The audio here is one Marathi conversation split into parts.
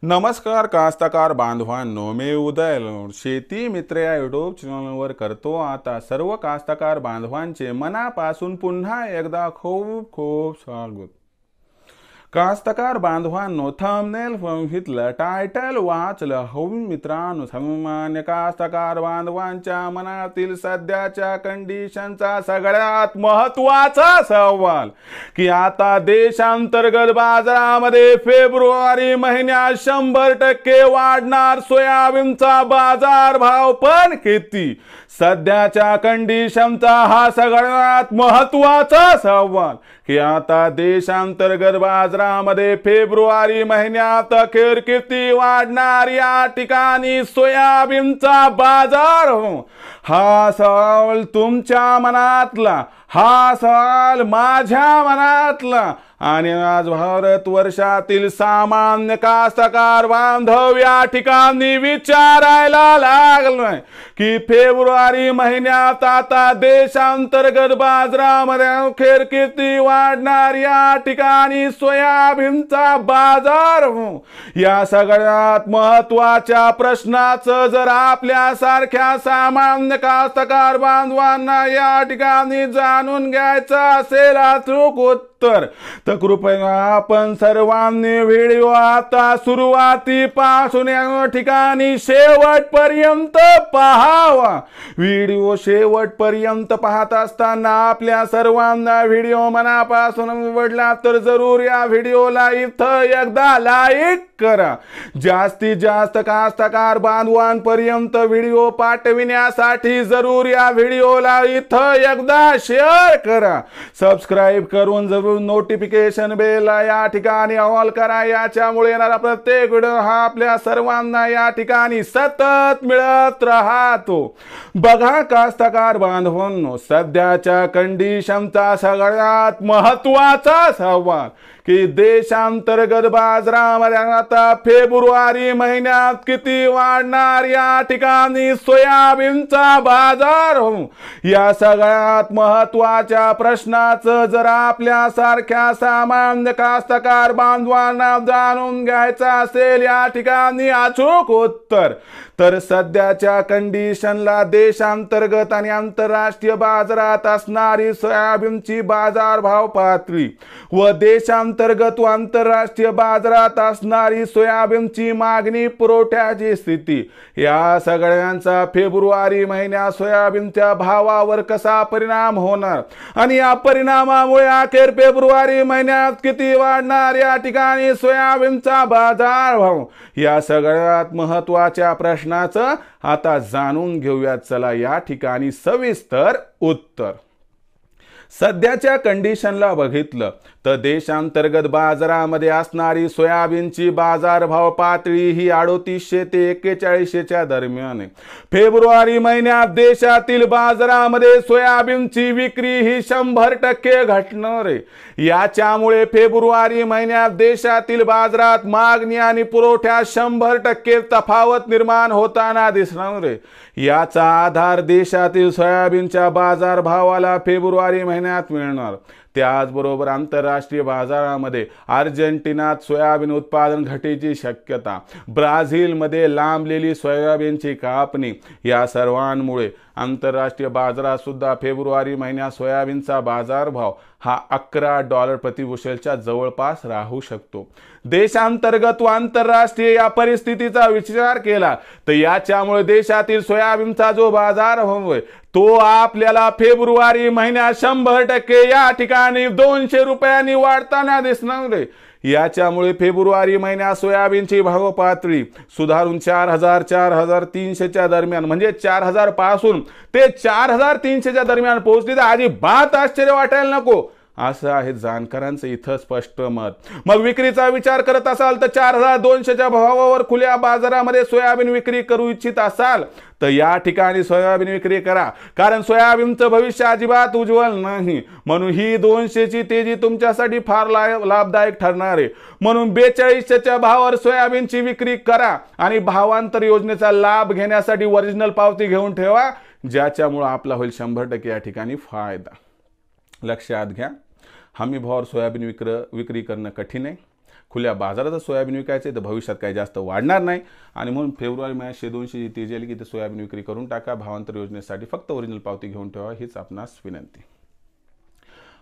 नमस्कार कास्तकार बांधवांनो, मी उदय शेती मित्र या यूट्यूब चॅनलवर करतो आता सर्व कास्तकार बांधवांचे मनापासून पुन्हा एकदा खूप खूप स्वागत। कास्तकार बांधवांनो, थंबनेल बघितलं, टायटल वाचलं, हो मित्रांनो, सामान्य कास्तकार बांधवांच्या मनातील सध्याच्या कंडिशनचा सगळ्यात महत्त्वाचा सवाल की आता देशांतर्गत बाजारामध्ये फेब्रुवारी महिन्यात 100% वाढणार सोयाबीनचा बाजारभाव पण किती? सध्याच्या कंडिशनचा हा सगळ्यात महत्त्वाचा सवाल की आता देशांतर्गत बाजारामध्ये फेब्रुवारी महिन्यात अखेर किती वाढणार या ठिकाणी सोयाबीनचा बाजार? हा सवाल तुमच्या मनातला, हा सवाल माझ्या मनातला आणि आज भारत वर्षातील सामान्य कास्तकार बांधव या ठिकाणी विचारायला लागलोय की फेब्रुवारी महिन्यात आता देशांतर्गत बाजारामध्ये अखेर किती वाढणार या ठिकाणी सोयाबीनचा बाजार? या सगळ्यात महत्त्वाच्या प्रश्नाचं जर आपल्या सारख्या सामान्य कास्तकार बांधवांना या ठिकाणी जाणून घ्यायचं असेल अचूक उत्तर, तर कृपया आपण सर्वांनी व्हिडिओ आता सुरुवातीपासून या ठिकाणी शेवटपर्यंत पाहावा। व्हिडिओ शेवटपर्यंत पाहत असताना आपल्या सर्वांना व्हिडिओ मनापासून आवडला तर जरूर या व्हिडिओला इथं एकदा लाईक करा। जास्तीत जास्त कास्तकार बांधवांपर्यंत व्हिडिओ पाठविण्यासाठी जरूर या व्हिडिओला इथं एकदा शेअर करा। सबस्क्राइब करून जरूर नोटिफिकेशन बेल या ठिकाणी ऑल करा, याच्यामुळे येणारा प्रत्येक व्हिडिओ हा आपल्या सर्वांना या ठिकाणी सतत मिळत राहतो। बघा कास्तकार बांधवांनो, सध्याच्या कंडिशनचा सगळ्यात महत्त्वाचा सवाल की देशांतर्गत बाजारामध्ये आता फेब्रुवारी महिन्यात किती वाढणार या ठिकाणी सोयाबीनचा बाजार? या सगळ्यात महत्त्वाच्या प्रश्नाचं जर आपल्या सारख्या सामान्य कास्तकार बांधवांना जाणून घ्यायचं असेल या ठिकाणी अचूक उत्तर, तर सध्याच्या कंडिशनला देशांतर्गत आणि आंतरराष्ट्रीय बाजारात असणारी सोयाबीनची बाजारभाव पातळी व देशांतर्गत व आंतरराष्ट्रीय बाजारात असणारी सोयाबीनची मागणी पुरवठ्याची स्थिती या सगळ्यांचा फेब्रुवारी महिन्यात सोयाबीनच्या भावावर कसा परिणाम होणार आणि या परिणामामुळे अखेर फेब्रुवारी महिन्यात किती वाढणार या ठिकाणी सोयाबीनचा बाजारभाव, या सगळ्यात महत्त्वाच्या प्रश्नाचं आता जाणून घेऊया। चला या ठिकाणी सविस्तर उत्तर। सध्याच्या कंडिशनला बघितलं तर देशांतर्गत बाजारामध्ये असणारी सोयाबीनची बाजारभाव पातळी ही 3800 ते 4100 दरम्यान आहे। फेब्रुवारी महिन्यात देशातील बाजारामध्ये सोयाबीनची विक्री ही 100% घटणार आहे। याच्यामुळे फेब्रुवारी महिन्यात देशातील बाजारात मागणी आणि पुरवठ्यात 100% तफावत निर्माण होताना दिसणार आहे। याचा आधार देशातील सोयाबीनच्या बाजारभावाला फेब्रुवारी महिन्यात मिळणार। त्याचबरोबर आंतरराष्ट्रीय बाजारामध्ये अर्जेंटिनात सोयाबीन उत्पादन घटीची शक्यता, ब्राझीलमध्ये लांबलेली सोयाबीनची कापणी, या सर्वांमुळे आंतरराष्ट्रीय बाजारात सुद्धा फेब्रुवारी महिन्यात सोयाबीनचा बाजारभाव हा $11 प्रति बुशेलच्या जवळपास राहू शकतो। देशांतर्गत व आंतरराष्ट्रीय या परिस्थितीचा विचार केला तर याच्यामुळे देशातील सोयाबीनचा जो बाजारभाव आहे तो आपल्याला फेब्रुवारी महिन्यात 100% या ठिकाणी 200 रुपयांनी वाढताना दिसणार आहे। याच्यामुळे फेब्रुवारी महिन्यात सोयाबीनची भाव पातळी सुधारून 4000-4300 दरम्यान, म्हणजे 4000 पासून ते 4300 दरम्यान पोहोचली तर अजिबात आश्चर्य वाटायला नको, असं आहे जाणकारांचं इथं स्पष्ट मत। मग विक्रीचा विचार करत असाल तर 4200 भावावर खुल्या बाजारामध्ये सोयाबीन विक्री करू इच्छित असाल तर या ठिकाणी सोयाबीन विक्री करा, कारण सोयाबीनचं भविष्य अजिबात उज्ज्वल नाही। म्हणून ही 200ची तेजी तुमच्यासाठी फार लाभदायक ठरणार आहे। म्हणून 4200च्या भावावर सोयाबीनची विक्री करा आणि भावांतर योजनेचा लाभ घेण्यासाठी ओरिजिनल पावती घेऊन ठेवा, ज्याच्यामुळे आपला होईल 100% या ठिकाणी फायदा। लक्षात घ्या, हमी भावावर सोयाबीन विक्री करणं कठीण आहे, खुल्या बाजारात सोयाबीन विकायचे तर भविष्यात काही जास्त वाढणार नाही आणि म्हणून फेब्रुवारी महिन्यात 100-200 तेजी आली की ते सोयाबीन विक्री करून टाका. भावांतर योजनेसाठी फक्त ओरिजिनल पावती घेऊन ठेवा हीच आपणास विनंती.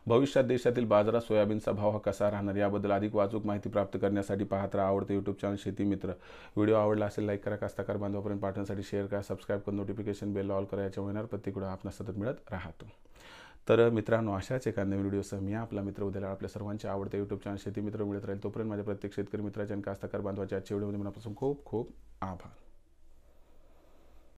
भविष्यात देशातील बाजारात सोयाबीनचा भाव हा कसा राहणार याबद्दल अधिक वाचूक माहिती प्राप्त करण्यासाठी पाहत राहा आवडते यूट्यूब चॅनल शेती मित्र. व्हिडिओ आवडला असेल लाईक करा, कास्तकार बांधवापर्यंत पाठवण्यासाठी शेअर करा, सबस्क्राईब करून नोटिफिकेशन बेल ऑल करा. याच्या होणार प्रत्येक व्हिडिओ आपणास सतत मिळत राहतो. तर मित्रांनो, अशाच एका नवीन व्हिडिओसह मी आपला मित्र उद्याला आपल्या सर्वांचे आवडते यूट्यूब चॅनल शेती मित्र मिळत राहील. तोपर्यंत माझ्या प्रत्येक शेतकरी मित्राच्या आणि कास्तकार बांधवाच्या आजच्या व्हिडिओमध्ये मनापासून खूप खूप आभार.